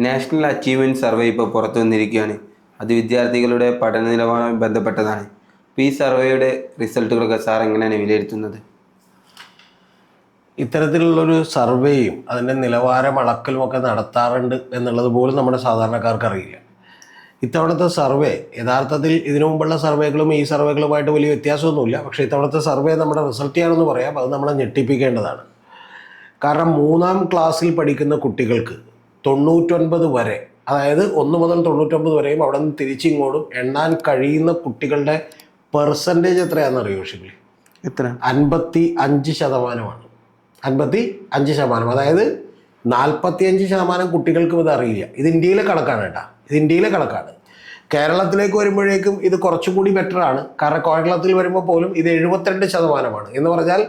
National achievement survey ഇപ്പോൾ പുറത്തു വന്നിരിക്കുകയാണ്. അത് വിദ്യാർത്ഥികളുടെ പഠന നിലവാരവുമായി ബന്ധപ്പെട്ടതാണ്. അപ്പോൾ ഈ സർവേയുടെ റിസൾട്ടുകളൊക്കെ സാർ എങ്ങനെയാണ് വിലയിരുത്തുന്നത്? ഇത്തരത്തിലുള്ളൊരു സർവേയും അതിൻ്റെ നിലവാരം അളക്കലും ഒക്കെ നടത്താറുണ്ട് എന്നുള്ളത് പോലും നമ്മുടെ സാധാരണക്കാർക്ക് അറിയില്ല. ഇത്തവണത്തെ സർവേ യഥാർത്ഥത്തിൽ ഇതിനു മുമ്പുള്ള സർവേകളും ഈ സർവേകളുമായിട്ട് വലിയ വ്യത്യാസമൊന്നുമില്ല. പക്ഷേ ഇത്തവണത്തെ സർവേ നമ്മുടെ റിസൾട്ട് ചെയ്യാണെന്ന് പറയാം. അത് നമ്മളെ ഞെട്ടിപ്പിക്കേണ്ടതാണ്. കാരണം 3ാം ക്ലാസ്സിൽ പഠിക്കുന്ന കുട്ടികൾക്ക് 99 വരെ, അതായത് 1 മുതൽ 99 വരെയും അവിടെ നിന്ന് തിരിച്ചിങ്ങോട്ടും എണ്ണാൻ കഴിയുന്ന കുട്ടികളുടെ പെർസെൻറ്റേജ് എത്രയാണെന്ന് അറിയോ ഷിബിലി? എത്ര? 55%. 55%. അതായത് 45% കുട്ടികൾക്കും ഇത് അറിയില്ല. ഇത് ഇന്ത്യയിലെ കണക്കാണ് കേട്ടോ. ഇത് ഇന്ത്യയിലെ കണക്കാണ്. കേരളത്തിലേക്ക് വരുമ്പോഴേക്കും ഇത് കുറച്ചുകൂടി ബെറ്ററാണ്. കാരണം കേരളത്തിൽ വരുമ്പോൾ പോലും ഇത് 72% എന്ന് പറഞ്ഞാൽ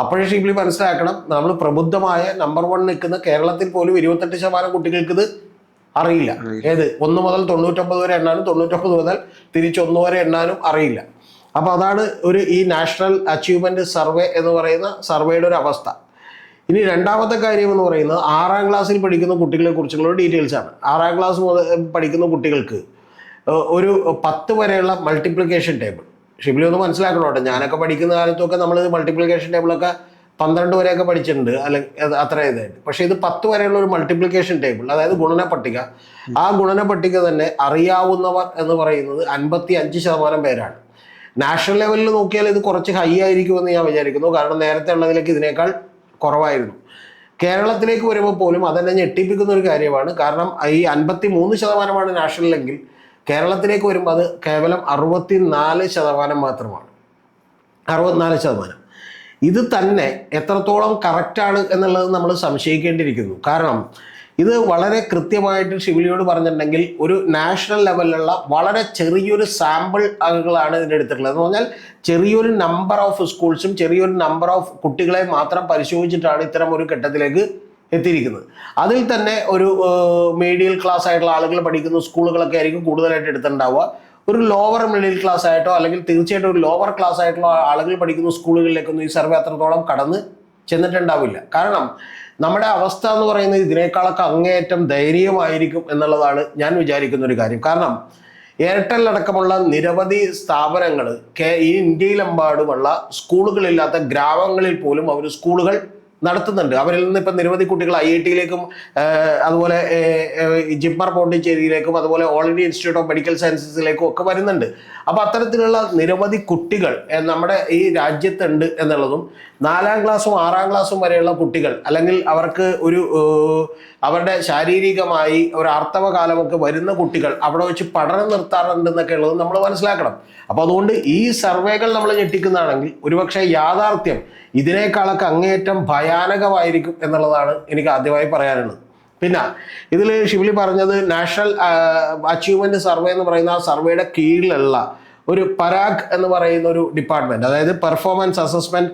അപ്പോഴേ ഷിബിലി മനസ്സിലാക്കണം, നമ്മൾ പ്രബുദ്ധമായ നമ്പർ 1 നിൽക്കുന്ന കേരളത്തിൽ പോലും 28% കുട്ടികൾക്ക് ഇത് അറിയില്ല. ഏത് 1 മുതൽ 99 വരെ എണ്ണാനും 99 മുതൽ തിരിച്ച് 1 വരെ എണ്ണാനും അറിയില്ല. അപ്പോൾ അതാണ് ഈ നാഷണൽ അച്ചീവ്മെൻറ്റ് സർവേ എന്ന് പറയുന്ന സർവേയുടെ ഒരു അവസ്ഥ. ഇനി രണ്ടാമത്തെ കാര്യം എന്ന് പറയുന്നത് 6ാം ക്ലാസ്സിൽ പഠിക്കുന്ന കുട്ടികളെ കുറിച്ചുള്ള ഡീറ്റെയിൽസാണ്. 6ാം ക്ലാസ് മുതൽ പഠിക്കുന്ന കുട്ടികൾക്ക് ഒരു 10 വരെയുള്ള മൾട്ടിപ്ലിക്കേഷൻ ടേബിൾ. ഷിബിലി ഒന്ന് മനസ്സിലാക്കണം കേട്ടോ. ഞാനൊക്കെ പഠിക്കുന്ന കാലത്തൊക്കെ നമ്മൾ മൾട്ടിപ്ലിക്കേഷൻ ടേബിളൊക്കെ 12 വരെയൊക്കെ പഠിച്ചിട്ടുണ്ട്, അല്ലെങ്കിൽ അത്ര ഇതായിട്ട്. പക്ഷേ ഇത് 10 വരെയുള്ള ഒരു മൾട്ടിപ്ലിക്കേഷൻ ടേബിൾ, അതായത് ഗുണന പട്ടിക. ആ ഗുണന പട്ടിക തന്നെ അറിയാവുന്നവർ എന്ന് പറയുന്നത് 55% പേരാണ്. നാഷണൽ ലെവലിൽ നോക്കിയാൽ ഇത് കുറച്ച് ഹൈ ആയിരിക്കുമെന്ന് ഞാൻ വിചാരിക്കുന്നു. കാരണം നേരത്തെ ഉള്ളതിലേക്ക് ഇതിനേക്കാൾ കുറവായിരുന്നു. കേരളത്തിലേക്ക് വരുമ്പോൾ പോലും അതെന്നെ ഞെട്ടിപ്പിക്കുന്ന ഒരു കാര്യമാണ്. കാരണം ഈ 53% നാഷണലെങ്കിൽ കേരളത്തിലേക്ക് വരുമ്പോൾ അത് കേവലം 64% മാത്രമാണ്. 64%. ഇത് തന്നെ എത്രത്തോളം കറക്റ്റാണ് എന്നുള്ളത് നമ്മൾ സംശയിക്കേണ്ടിയിരിക്കുന്നു. കാരണം ഇത് വളരെ കൃത്യമായിട്ട് ഷിബിലിയോട് പറഞ്ഞിട്ടുണ്ടെങ്കിൽ ഒരു നാഷണൽ ലെവലിലുള്ള വളരെ ചെറിയൊരു സാമ്പിൾ ആളുകളാണ് ഇതിൻ്റെ എടുത്തിട്ടുള്ളത്. എന്ന് പറഞ്ഞാൽ ചെറിയൊരു നമ്പർ ഓഫ് സ്കൂൾസും ചെറിയൊരു നമ്പർ ഓഫ് കുട്ടികളെ മാത്രം പരിശോധിച്ചിട്ടാണ് ഇത്തരം ഒരു ഘട്ടത്തിലേക്ക് എത്തിയിരിക്കുന്നത്. അതിൽ തന്നെ ഒരു മീഡിയൽ ക്ലാസ് ആയിട്ടുള്ള ആളുകൾ പഠിക്കുന്ന സ്കൂളുകളൊക്കെ ആയിരിക്കും കൂടുതലായിട്ട് എടുത്തിട്ടുണ്ടാവുക. ഒരു ലോവർ മിഡിൽ ക്ലാസ് ആയിട്ടോ അല്ലെങ്കിൽ തീർച്ചയായിട്ടും ഒരു ലോവർ ക്ലാസ് ആയിട്ടുള്ള ആളുകൾ പഠിക്കുന്ന സ്കൂളുകളിലേക്കൊന്നും ഈ സർവേ അത്രത്തോളം കടന്ന് ചെന്നിട്ടുണ്ടാവില്ല. കാരണം നമ്മുടെ അവസ്ഥ എന്ന് പറയുന്നത് ഇതിനേക്കാളൊക്കെ അങ്ങേയറ്റം ദയനീയമായിരിക്കും എന്നുള്ളതാണ് ഞാൻ വിചാരിക്കുന്ന ഒരു കാര്യം. കാരണം എയർടെൽ അടക്കമുള്ള നിരവധി സ്ഥാപനങ്ങൾ ഈ ഇന്ത്യയിലെമ്പാടുമുള്ള സ്കൂളുകളില്ലാത്ത ഗ്രാമങ്ങളിൽ പോലും അവർ സ്കൂളുകൾ നടത്തുന്നുണ്ട്. അവരിൽ നിന്ന് ഇപ്പം നിരവധി കുട്ടികൾ IIT-യിലേക്കും അതുപോലെ ജിപ്മർ പോണ്ടിച്ചേരിയിലേക്കും അതുപോലെ all India institute of medical സയൻസസിലേക്കും ഒക്കെ വരുന്നുണ്ട്. അപ്പോൾ അത്തരത്തിലുള്ള നിരവധി കുട്ടികൾ നമ്മുടെ ഈ രാജ്യത്തുണ്ട് എന്നുള്ളതും 4ാം ക്ലാസ്സും 6ാം ക്ലാസ്സും വരെയുള്ള കുട്ടികൾ, അല്ലെങ്കിൽ അവർക്ക് അവരുടെ ശാരീരികമായി ഒരു ആർത്തവ കാലമൊക്കെ വരുന്ന കുട്ടികൾ അവിടെ വെച്ച് പഠനം നിർത്താറുണ്ടെന്നൊക്കെ ഉള്ളത് നമ്മൾ മനസ്സിലാക്കണം. അപ്പോൾ അതുകൊണ്ട് ഈ സർവേകൾ നമ്മൾ ഞെട്ടിക്കുന്നതാണെങ്കിൽ ഒരുപക്ഷെ യാഥാർത്ഥ്യം ഇതിനേക്കാളൊക്കെ അങ്ങേയറ്റം ഭയാനകമായിരിക്കും എന്നുള്ളതാണ് എനിക്ക് ആദ്യമായി പറയാനുള്ളത്. പിന്നെ ഇതിൽ ഷിബിലി പറഞ്ഞത് നാഷണൽ അച്ചീവ്മെൻറ്റ് സർവേ എന്ന് പറയുന്ന ആ സർവേയുടെ കീഴിലുള്ള ഒരു പരാഗ് എന്ന് പറയുന്ന ഒരു ഡിപ്പാർട്ട്മെൻറ്റ്, അതായത് performance assessment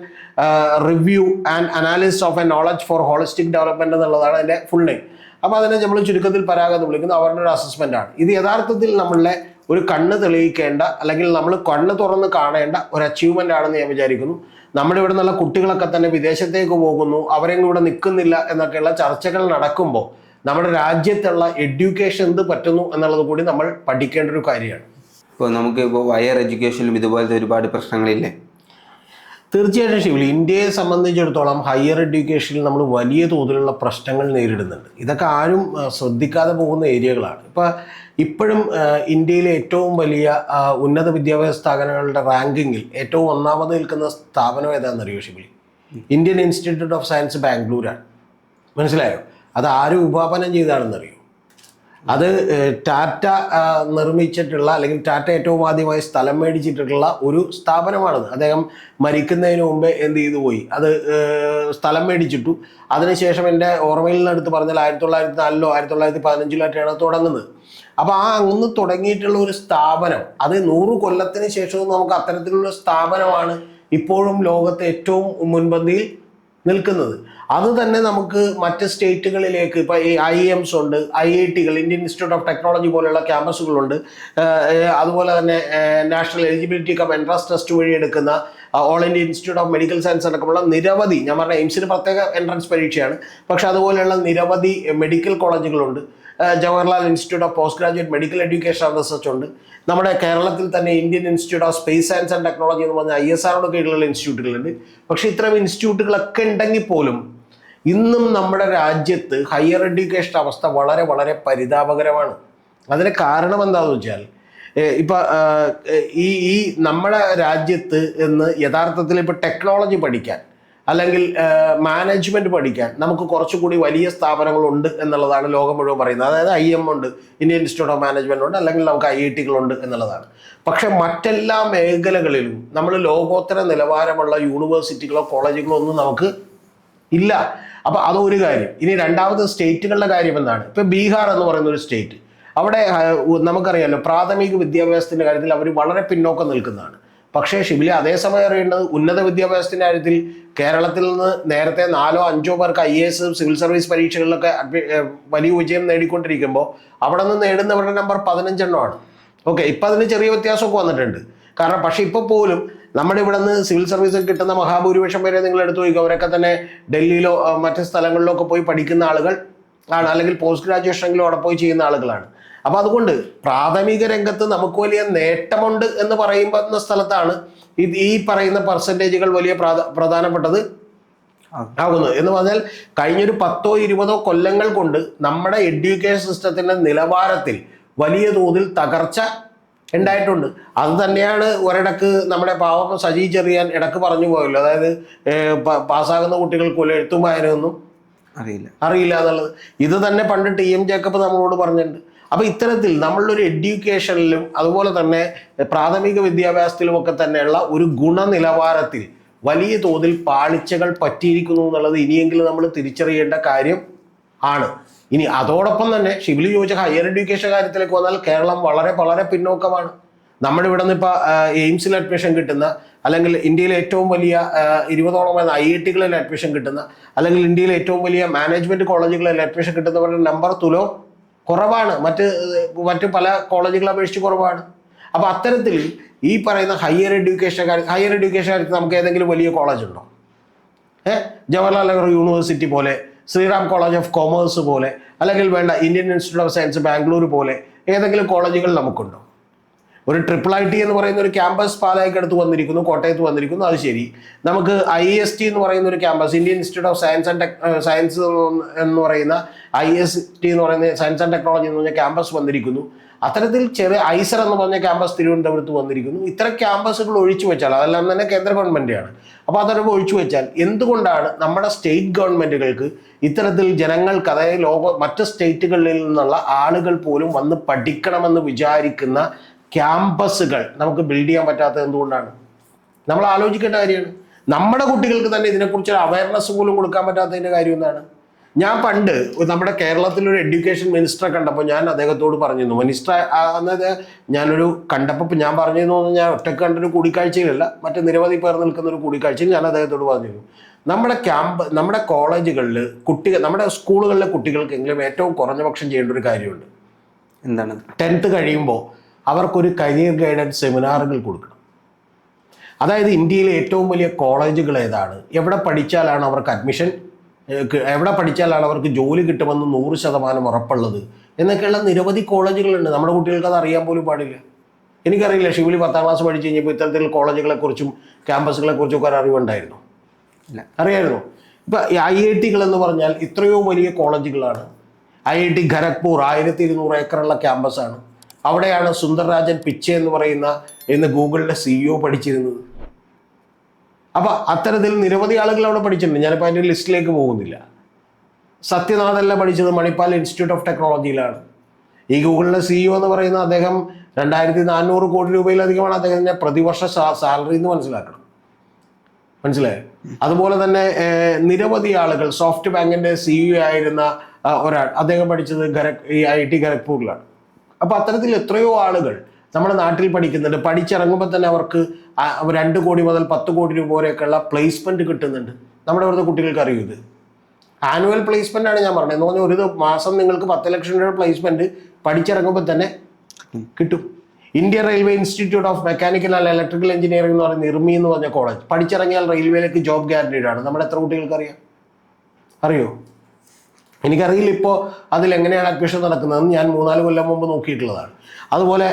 review and analysis of A knowledge four holistic development എന്നുള്ളതാണ് അതിൻ്റെ ഫുൾ നെയിം. അപ്പോൾ അതിനെ നമ്മൾ ചുരുക്കത്തിൽ പരാഗ് എന്ന് വിളിക്കുന്നത് അവരുടെ ഒരു അസസ്മെൻ്റാണ്. ഇത് യഥാർത്ഥത്തിൽ നമ്മളെ ഒരു കണ്ണ് തെളിയിക്കേണ്ട, അല്ലെങ്കിൽ നമ്മൾ കണ്ണ് തുറന്ന് കാണേണ്ട ഒരു അച്ചീവ്മെൻ്റ് ആണെന്ന് ഞാൻ വിചാരിക്കുന്നു. നമ്മുടെ ഇവിടെ നിന്നുള്ള കുട്ടികളൊക്കെ തന്നെ വിദേശത്തേക്ക് പോകുന്നു, അവരെങ്കിലും ഇവിടെ നിൽക്കുന്നില്ല എന്നൊക്കെയുള്ള ചർച്ചകൾ നടക്കുമ്പോൾ നമ്മുടെ രാജ്യത്തുള്ള എഡ്യൂക്കേഷൻ എന്ത് പറ്റുന്നു എന്നുള്ളത് കൂടി നമ്മൾ പഠിക്കേണ്ട ഒരു കാര്യമാണ്. ഇപ്പോൾ നമുക്കിപ്പോൾ ഹയർ എഡ്യൂക്കേഷനിലും ഇതുപോലത്തെ ഒരുപാട് പ്രശ്നങ്ങളില്ലേ? തീർച്ചയായിട്ടും ഷിബിലി, ഇന്ത്യയെ സംബന്ധിച്ചിടത്തോളം ഹയർ എഡ്യൂക്കേഷനിൽ നമ്മൾ വലിയ തോതിലുള്ള പ്രശ്നങ്ങൾ നേരിടുന്നുണ്ട്. ഇതൊക്കെ ആരും ശ്രദ്ധിക്കാതെ പോകുന്ന ഏരിയകളാണ്. ഇപ്പോഴും ഇന്ത്യയിലെ ഏറ്റവും വലിയ ഉന്നത വിദ്യാഭ്യാസ സ്ഥാപനങ്ങളുടെ റാങ്കിങ്ങിൽ ഏറ്റവും ഒന്നാമത് നിൽക്കുന്ന സ്ഥാപനം ഏതാണെന്നറിയോ Shibili? Indian institute of science ബാംഗ്ലൂരാണ്. മനസ്സിലായോ? അത് ആര് ഉപാപനം ചെയ്താണെന്നറിയോ? അത് ടാറ്റ നിർമ്മിച്ചിട്ടുള്ള, അല്ലെങ്കിൽ ടാറ്റ ഏറ്റവും ആദ്യമായി സ്ഥലം മേടിച്ചിട്ടുള്ള ഒരു സ്ഥാപനമാണത്. അദ്ദേഹം മരിക്കുന്നതിന് മുമ്പേ എന്ത് ചെയ്തു പോയി, അത് സ്ഥലം മേടിച്ചിട്ടു. അതിനുശേഷം എൻ്റെ ഓർമ്മയിൽ നിന്ന് എടുത്ത് പറഞ്ഞാൽ 1904-ലോ 1915-ലോ തുടങ്ങുന്നത്. അപ്പോൾ അന്ന് തുടങ്ങിയിട്ടുള്ള ഒരു സ്ഥാപനം, അത് 100 കൊല്ലത്തിന് ശേഷവും നമുക്ക് അത്തരത്തിലുള്ള സ്ഥാപനമാണ് ഇപ്പോഴും ലോകത്തെ ഏറ്റവും മുൻപന്തിയിൽ നിൽക്കുന്നത്. അത് തന്നെ നമുക്ക് മറ്റ് സ്റ്റേറ്റുകളിലേക്ക് ഇപ്പോൾ ഈ IIMs ഉണ്ട്, IIT-കൾ, ഇന്ത്യൻ ഇൻസ്റ്റിറ്റ്യൂട്ട് ഓഫ് ടെക്നോളജി പോലെയുള്ള ക്യാമ്പസുകളുണ്ട്. അതുപോലെ തന്നെ national eligibility come entrance test വഴി എടുക്കുന്ന all India institute of medical science അടക്കമുള്ള നിരവധി, ഞാൻ പറഞ്ഞ എയിംസിന് പ്രത്യേക എൻട്രൻസ് പരീക്ഷയാണ്, പക്ഷെ അതുപോലെയുള്ള നിരവധി മെഡിക്കൽ കോളേജുകളുണ്ട്. Jawaharlal institute of post graduate medical education and research ഉണ്ട്. നമ്മുടെ കേരളത്തിൽ തന്നെ Indian institute of space science and technology എന്ന് പറഞ്ഞ ISROയുടെ കീഴിലുള്ള ഇൻസ്റ്റിറ്റ്യൂട്ടുകളുണ്ട്. പക്ഷേ ഇത്തരം ഇൻസ്റ്റിറ്റ്യൂട്ടുകളൊക്കെ ഉണ്ടെങ്കിൽ പോലും ഇന്നും നമ്മുടെ രാജ്യത്ത് ഹയർ എഡ്യൂക്കേഷൻ അവസ്ഥ വളരെ വളരെ പരിതാപകരമാണ്. അതിന് കാരണം എന്താണെന്ന് വെച്ചാൽ ഇപ്പം ഈ നമ്മുടെ രാജ്യത്ത് ഇന്ന് യഥാർത്ഥത്തിൽ ഇപ്പോൾ ടെക്നോളജി പഠിക്കാൻ അല്ലെങ്കിൽ മാനേജ്മെൻറ്റ് പഠിക്കാൻ നമുക്ക് കുറച്ചുകൂടി വലിയ സ്ഥാപനങ്ങളുണ്ട് എന്നുള്ളതാണ് ലോകം മുഴുവൻ പറയുന്നത്. അതായത് IIM ഉണ്ട്, ഇന്ത്യൻ ഇൻസ്റ്റിറ്റ്യൂട്ട് ഓഫ് മാനേജ്മെൻറ്റ് ഉണ്ട്, അല്ലെങ്കിൽ നമുക്ക് IITകളുണ്ട് എന്നുള്ളതാണ്. പക്ഷെ മറ്റെല്ലാ മേഖലകളിലും നമ്മൾ ലോകോത്തര നിലവാരമുള്ള യൂണിവേഴ്സിറ്റികളോ കോളേജുകളോ ഒന്നും നമുക്ക് ഇല്ല. അപ്പോൾ അതൊരു കാര്യം. ഇനി രണ്ടാമത് സ്റ്റേറ്റുകളുടെ കാര്യം എന്താണ്? ഇപ്പം ബീഹാർ എന്ന് പറയുന്ന ഒരു സ്റ്റേറ്റ്, അവിടെ നമുക്കറിയാമല്ലോ പ്രാഥമിക വിദ്യാഭ്യാസത്തിൻ്റെ കാര്യത്തിൽ അവർ വളരെ പിന്നോക്കം നിൽക്കുന്നതാണ്. പക്ഷേ ഷിബിലി അതേസമയം അറിയേണ്ടത് ഉന്നത വിദ്യാഭ്യാസത്തിൻ്റെ കാര്യത്തിൽ കേരളത്തിൽ നിന്ന് നേരത്തെ 4-5 പേർക്ക് IAS സിവിൽ സർവീസ് പരീക്ഷകളിലൊക്കെ വലിയ വിജയം നേടിക്കൊണ്ടിരിക്കുമ്പോൾ അവിടെ നിന്ന് നേടുന്നവരുടെ നമ്പർ 15 എണ്ണമാണ്. ഓക്കെ, ഇപ്പം അതിന് ചെറിയ വ്യത്യാസമൊക്കെ വന്നിട്ടുണ്ട്. കാരണം പക്ഷേ ഇപ്പോൾ പോലും നമ്മുടെ ഇവിടെ നിന്ന് സിവിൽ സർവീസിൽ കിട്ടുന്ന മഹാഭൂരിപക്ഷം പേരെ നിങ്ങൾ എടുത്തു നോക്കുക, അവരൊക്കെ തന്നെ ഡൽഹിയിലോ മറ്റ് സ്ഥലങ്ങളിലോ ഒക്കെ പോയി പഠിക്കുന്ന ആളുകൾ ആണ്, അല്ലെങ്കിൽ പോസ്റ്റ് ഗ്രാജുവേഷനെങ്കിലും അവിടെ പോയി ചെയ്യുന്ന ആളുകളാണ്. അപ്പോൾ അതുകൊണ്ട് പ്രാഥമിക രംഗത്ത് നമുക്ക് വലിയ നേട്ടമുണ്ട് എന്ന് പറയുന്ന സ്ഥലത്താണ് ഈ പറയുന്ന പെർസെൻറ്റേജുകൾ വലിയ പ്രധാനപ്പെട്ടത് ആകുന്നത്. എന്ന് പറഞ്ഞാൽ കഴിഞ്ഞൊരു 10-20 കൊല്ലങ്ങൾ കൊണ്ട് നമ്മുടെ എഡ്യൂക്കേഷൻ സിസ്റ്റത്തിൻ്റെ നിലവാരത്തിൽ വലിയ തോതിൽ തകർച്ച ഉണ്ടായിട്ടുണ്ട്. അത് തന്നെയാണ് ഒരിടക്ക് നമ്മുടെ പാവം സജി ചെറിയാൻ ഇടക്ക് പറഞ്ഞു പോയല്ലോ, അതായത് പാസ്സാകുന്ന കുട്ടികൾക്ക് പോലും എഴുത്തും വായനയൊന്നും അറിയില്ല എന്നുള്ളത്. ഇത് തന്നെ പണ്ട് TM ജേക്കബ് നമ്മളോട് പറഞ്ഞിട്ടുണ്ട്. അപ്പോൾ ഇത്തരത്തിൽ നമ്മളൊരു എഡ്യൂക്കേഷനിലും അതുപോലെ തന്നെ പ്രാഥമിക വിദ്യാഭ്യാസത്തിലും ഒക്കെ തന്നെയുള്ള ഒരു ഗുണനിലവാരത്തിൽ വലിയ തോതിൽ പാളിച്ചകൾ പറ്റിയിരിക്കുന്നു എന്നുള്ളത് ഇനിയെങ്കിലും നമ്മൾ തിരിച്ചറിയേണ്ട കാര്യം ആണ്. ഇനി അതോടൊപ്പം തന്നെ ഷിബിലി ചോദിച്ച ഹയർ എഡ്യൂക്കേഷൻ കാര്യത്തിലേക്ക് വന്നാൽ കേരളം വളരെ വളരെ പിന്നോക്കമാണ്. നമ്മുടെ ഇവിടെ നിന്ന് ഇപ്പോൾ എയിംസിൽ അഡ്മിഷൻ കിട്ടുന്ന, അല്ലെങ്കിൽ ഇന്ത്യയിലെ ഏറ്റവും വലിയ 20ഓളം IITകളിൽ അഡ്മിഷൻ കിട്ടുന്ന, അല്ലെങ്കിൽ ഇന്ത്യയിലെ ഏറ്റവും വലിയ മാനേജ്മെൻറ്റ് കോളേജുകളിൽ അഡ്മിഷൻ കിട്ടുന്നവരുടെ നമ്പർ തുലോ കുറവാണ്, മറ്റ് പല കോളേജുകളെ അപേക്ഷിച്ച് കുറവാണ്. അപ്പോൾ അത്തരത്തിൽ ഈ പറയുന്ന ഹയർ എഡ്യൂക്കേഷൻ കാര്യത്തിൽ നമുക്ക് ഏതെങ്കിലും വലിയ കോളേജ് ഉണ്ടോ? ജവഹർലാൽ നെഹ്റു യൂണിവേഴ്സിറ്റി പോലെ, ശ്രീറാം കോളേജ് ഓഫ് കോമേഴ്സ് പോലെ, അല്ലെങ്കിൽ വേണ്ട Indian institute of science Bangalore പോലെ ഏതെങ്കിലും കോളേജുകൾ നമുക്കുണ്ടോ? ഒരു IIT എന്ന് പറയുന്ന ഒരു ക്യാമ്പസ് പാലായിക്കടുത്ത് വന്നിരിക്കുന്നു, കോട്ടയത്ത് വന്നിരിക്കുന്നു, അത് ശരി. നമുക്ക് IST എന്ന് പറയുന്ന ഒരു campus, Indian institute of science എന്ന് പറയുന്ന IST എന്ന് പറയുന്ന സയൻസ് ആൻഡ് ടെക്നോളജി എന്ന് പറഞ്ഞ ക്യാമ്പസ് വന്നിരിക്കുന്നു. അത്തരത്തിൽ ചെറിയ ഐസർ എന്ന് പറഞ്ഞ ക്യാമ്പസ് തിരുവനന്തപുരത്ത് വന്നിരിക്കുന്നു. ഇത്തരം ക്യാമ്പസുകൾ ഒഴിച്ചു വെച്ചാൽ, അതെല്ലാം തന്നെ കേന്ദ്ര ഗവൺമെൻറ്റാണ്. അപ്പോൾ അതൊക്കെ ഒഴിച്ചു വെച്ചാൽ എന്തുകൊണ്ടാണ് നമ്മുടെ സ്റ്റേറ്റ് ഗവൺമെൻറ്റുകൾക്ക് ഇത്തരത്തിൽ ജനങ്ങൾക്ക്, അതായത് മറ്റ് സ്റ്റേറ്റുകളിൽ നിന്നുള്ള ആളുകൾ പോലും വന്ന് പഠിക്കണമെന്ന് വിചാരിക്കുന്ന ക്യാമ്പസുകൾ നമുക്ക് ബിൽഡ് ചെയ്യാൻ പറ്റാത്തത് എന്തുകൊണ്ടാണ്? നമ്മൾ ആലോചിക്കേണ്ട കാര്യമാണ്. നമ്മുടെ കുട്ടികൾക്ക് തന്നെ ഇതിനെക്കുറിച്ച് അവയർനെസ് പോലും കൊടുക്കാൻ പറ്റാത്തതിൻ്റെ കാര്യം എന്താണ്? ഞാൻ പണ്ട് നമ്മുടെ കേരളത്തിലൊരു എഡ്യൂക്കേഷൻ മിനിസ്റ്ററെ കണ്ടപ്പോൾ ഞാൻ അദ്ദേഹത്തോട് പറഞ്ഞിരുന്നു, മിനിസ്റ്റർ അന്നത് ഞാനൊരു കണ്ടപ്പോൾ ഞാൻ പറഞ്ഞിരുന്നു, ഞാൻ ഒറ്റക്ക് കണ്ടൊരു കൂടിക്കാഴ്ചയിലല്ല, മറ്റ് നിരവധി പേർ നിൽക്കുന്ന ഒരു കൂടിക്കാഴ്ചയിൽ ഞാൻ അദ്ദേഹത്തോട് പറഞ്ഞിരുന്നു, നമ്മുടെ കോളേജുകളിൽ നമ്മുടെ സ്കൂളുകളിലെ കുട്ടികൾക്കെങ്കിലും ഏറ്റവും കുറഞ്ഞ പക്ഷം ചെയ്യേണ്ട ഒരു കാര്യമുണ്ട്. എന്താണ്? 10th കഴിയുമ്പോൾ അവർക്കൊരു കരിയർ ഗൈഡൻസ് സെമിനാറുകൾ കൊടുക്കണം. അതായത് ഇന്ത്യയിലെ ഏറ്റവും വലിയ കോളേജുകൾ ഏതാണ്, എവിടെ പഠിച്ചാലാണ് അവർക്ക് അഡ്മിഷൻ, എവിടെ പഠിച്ചാലാണ് അവർക്ക് ജോലി കിട്ടുമെന്ന് 100% ഉറപ്പുള്ളത് എന്നൊക്കെയുള്ള നിരവധി കോളേജുകളുണ്ട്. നമ്മുടെ കുട്ടികൾക്ക് അത് അറിയാൻ പോലും പാടില്ല. എനിക്കറിയില്ല, ഷിബിലി 10ാം ക്ലാസ് പഠിച്ചു കഴിഞ്ഞപ്പോൾ ഇത്തരത്തിൽ കോളേജുകളെക്കുറിച്ചും ക്യാമ്പസുകളെക്കുറിച്ചും ഒക്കെ അറിവുണ്ടായിരുന്നു? ഇല്ല. അറിയായിരുന്നു? ഇപ്പം IITകൾ എന്ന് പറഞ്ഞാൽ ഇത്രയോ വലിയ കോളേജുകളാണ്. IIT ഖരഗ്പൂർ 1200 ഏക്കറുള്ള ക്യാമ്പസാണ്. അവിടെയാണ് സുന്ദർരാജൻ പിച്ചെ എന്ന് പറയുന്ന ഗൂഗിളിൻ്റെ CEO പഠിച്ചിരുന്നത്. അപ്പോൾ അത്തരത്തിൽ നിരവധി ആളുകൾ അവിടെ പഠിച്ചിട്ടുണ്ട്. ഞാനിപ്പോൾ അതിൻ്റെ ലിസ്റ്റിലേക്ക് പോകുന്നില്ല. സത്യനാഥല്ല പഠിച്ചത് മണിപ്പാൽ ഇൻസ്റ്റിറ്റ്യൂട്ട് ഓഫ് ടെക്നോളജിയിലാണ്. ഈ ഗൂഗിളിൻ്റെ CEO എന്ന് പറയുന്ന അദ്ദേഹം 2400 കോടി രൂപയിലധികമാണ് അദ്ദേഹത്തിൻ്റെ പ്രതിവർഷ സാലറി എന്ന് മനസ്സിലായോ? അതുപോലെ തന്നെ നിരവധി ആളുകൾ, സോഫ്റ്റ് ബാങ്കിൻ്റെ CEO ആയിരുന്ന ഒരാൾ, അദ്ദേഹം പഠിച്ചത് IIT ഖരഗ്പൂരിലാണ്. അപ്പോൾ അത്തരത്തിൽ എത്രയോ ആളുകൾ നമ്മുടെ നാട്ടിൽ പഠിക്കുന്നുണ്ട്. പഠിച്ചിറങ്ങുമ്പോൾ തന്നെ അവർക്ക് 2 കോടി മുതൽ 10 കോടി രൂപ വരെയൊക്കെയുള്ള പ്ലേസ്മെൻറ്റ് കിട്ടുന്നുണ്ട്. നമ്മുടെ ഇവിടുത്തെ കുട്ടികൾക്ക് അറിയൂ, ഇത് ആനുവൽ പ്ലേസ്മെൻ്റ് ആണ് ഞാൻ പറഞ്ഞത്. എന്ന് പറഞ്ഞാൽ ഒരു മാസം നിങ്ങൾക്ക് 10 ലക്ഷം രൂപ പ്ലേസ്മെൻറ്റ് പഠിച്ചിറങ്ങുമ്പോൾ തന്നെ കിട്ടും. Indian railway institute of mechanical and electrical engineering എന്ന് പറയുന്ന IRMI എന്ന് പറഞ്ഞ കോളേജ്, പഠിച്ചിറങ്ങിയാൽ റെയിൽവേയിലേക്ക് ജോബ് ഗ്യാരണ്ടീഡ് ആണ്. നമ്മുടെ എത്ര കുട്ടികൾക്ക് അറിയോ? എനിക്കറിയില്ല ഇപ്പോൾ അതിലെങ്ങനെയാണ് അഡ്മിഷൻ നടക്കുന്നതെന്ന്. ഞാൻ 3-4 കൊല്ലം മുമ്പ് നോക്കിയിട്ടുള്ളതാണ്. അതുപോലെ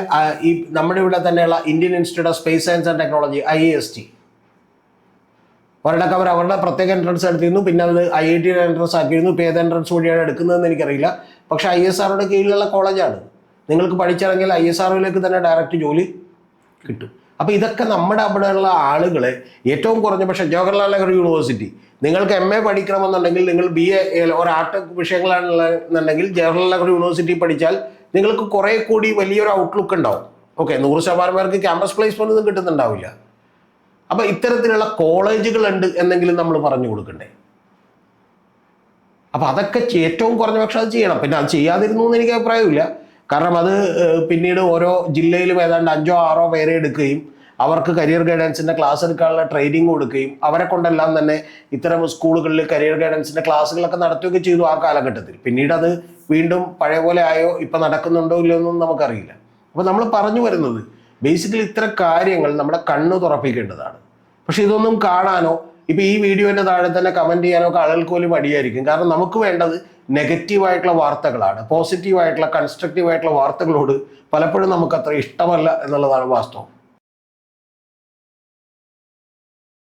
ഈ നമ്മുടെ ഇവിടെ തന്നെയുള്ള Indian institute of space science and technology IIST, ഒരിടക്ക് അവർ അവരുടെ പ്രത്യേക എൻട്രൻസ് എടുത്തിരുന്നു, പിന്നെ അത് IIT എൻട്രൻസ് ആക്കിയിരുന്നു. ഇപ്പോൾ ഏത് എൻട്രൻസ് വഴിയാണ് എടുക്കുന്നതെന്ന് എനിക്കറിയില്ല. പക്ഷേ ISROയുടെ കീഴിലുള്ള കോളേജാണ്. നിങ്ങൾക്ക് പഠിച്ചിറങ്ങിയാൽ ISROയിലേക്ക് തന്നെ ഡയറക്റ്റ് ജോലി കിട്ടും. അപ്പോൾ ഇതൊക്കെ നമ്മുടെ അവിടെയുള്ള ആളുകളെ ഏറ്റവും കുറഞ്ഞ, പക്ഷേ ജവഹർലാൽ നെഹ്റു യൂണിവേഴ്സിറ്റി നിങ്ങൾക്ക് MA പഠിക്കണമെന്നുണ്ടെങ്കിൽ, നിങ്ങൾ BA ഒരു ആർട്ട് വിഷയങ്ങളാണെന്നുണ്ടെങ്കിൽ ജവഹർലാൽ നെഹ്റു യൂണിവേഴ്സിറ്റി പഠിച്ചാൽ നിങ്ങൾക്ക് കുറേ കൂടി വലിയൊരു ഔട്ട്ലുക്ക് ഉണ്ടാവും. ഓക്കെ, 100% പേർക്ക് ക്യാമ്പസ് പ്ലേസ്മെന്റ് ഒന്നും കിട്ടുന്നുണ്ടാവില്ല. അപ്പോൾ ഇത്തരത്തിലുള്ള കോളേജുകളുണ്ട് എന്നെങ്കിലും നമ്മൾ പറഞ്ഞു കൊടുക്കണ്ടേ? അപ്പോൾ അതൊക്കെ ഏറ്റവും കുറഞ്ഞ പക്ഷെ അത് ചെയ്യണം. പിന്നെ അത് ചെയ്യാതിരുന്നു എന്ന് എനിക്ക് അഭിപ്രായമില്ല. കാരണം അത് പിന്നീട് ഓരോ ജില്ലയിലും ഏതാണ്ട് 5-6 പേരെ എടുക്കുകയും അവർക്ക് കരിയർ ഗൈഡൻസിൻ്റെ ക്ലാസ് എടുക്കാനുള്ള ട്രെയിനിങ് കൊടുക്കുകയും അവരെ കൊണ്ടെല്ലാം തന്നെ ഇത്തരം സ്കൂളുകളിൽ കരിയർ ഗൈഡൻസിൻ്റെ ക്ലാസ്സുകളൊക്കെ നടത്തുകയൊക്കെ ചെയ്തു ആ കാലഘട്ടത്തിൽ. പിന്നീട് അത് വീണ്ടും പഴയ പോലെ ആയോ, ഇപ്പം നടക്കുന്നുണ്ടോ ഇല്ലയോ എന്നൊന്നും നമുക്കറിയില്ല. അപ്പോൾ നമ്മൾ പറഞ്ഞു വരുന്നത് ബേസിക്കലി ഇത്തരം കാര്യങ്ങൾ നമ്മുടെ കണ്ണ് തുറപ്പിക്കേണ്ടതാണ്. പക്ഷെ ഇതൊന്നും കാണാനോ ഇപ്പം ഈ വീഡിയോൻ്റെ താഴെ തന്നെ കമൻറ്റ് ചെയ്യാനോ ഒക്കെ ആളുകൾക്ക് പോലും മടിയായിരിക്കും. കാരണം നമുക്ക് വേണ്ടത് നെഗറ്റീവായിട്ടുള്ള വാർത്തകളാണ്. പോസിറ്റീവായിട്ടുള്ള കൺസ്ട്രക്റ്റീവായിട്ടുള്ള വാർത്തകളോട് പലപ്പോഴും നമുക്ക് അത്ര ഇഷ്ടമല്ല എന്നുള്ളതാണ് വാസ്തവം.